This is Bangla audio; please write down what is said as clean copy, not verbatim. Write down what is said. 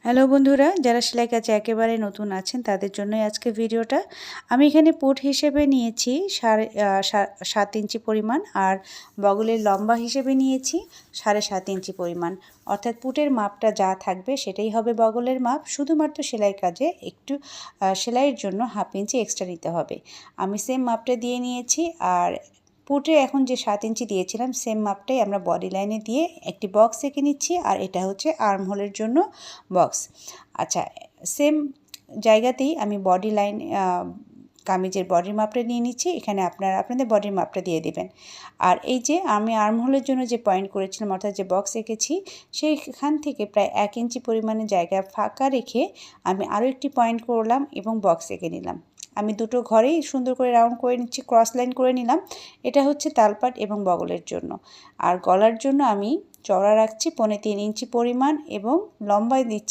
হ্যালো বন্ধুরা, যারা সেলাই কাজে একেবারে নতুন আছেন তাদের জন্যই আজকে ভিডিওটা। আমি এখানে পুট হিসেবে নিয়েছি 7.5 ইঞ্চি পরিমাণ, আর বগলের লম্বা হিসেবে নিয়েছি 7.5 ইঞ্চি পরিমাণ। অর্থাৎ পুটের মাপটা যা থাকবে সেটাই হবে বগলের মাপ। শুধুমাত্র সেলাই কাজে একটু সেলাইয়ের জন্য 1/2 ইঞ্চি এক্সট্রা নিতে হবে। আমি সেম মাপটা দিয়ে নিয়েছি। আর পুটে এখন যে 7 ইঞ্চি দিয়েছিলাম সেম মাপটাই আমরা বডি লাইনে দিয়ে একটি বক্স এঁকে নিচ্ছি। আর এটা হচ্ছে আর্ম হোলের জন্য বক্স। আচ্ছা, সেম জায়গাতেই আমি বডি লাইন কামিজের বডির মাপটা নিয়ে নিচ্ছি। এখানে আপনারা আপনাদের বডির মাপটা দিয়ে দেবেন। আর এই যে আমি আর্ম হোলের জন্য যে পয়েন্ট করেছিলাম, অর্থাৎ যে বক্স এঁকেছি, সেইখান থেকে প্রায় 1 ইঞ্চি পরিমাণে জায়গা ফাঁকা রেখে আমি আরও একটি পয়েন্ট করলাম এবং বক্স এঁকে নিলাম। আমি দুটো ঘরেই সুন্দর করে রাউন্ড করে নিচ্ছি, ক্রস লাইন করে নিলাম। এটা হচ্ছে তালপাট এবং বগলের জন্য। আর গলার জন্য আমি চওড়া রাখছি 3.25 ইঞ্চি পরিমাণ এবং লম্বায় দিচ্ছি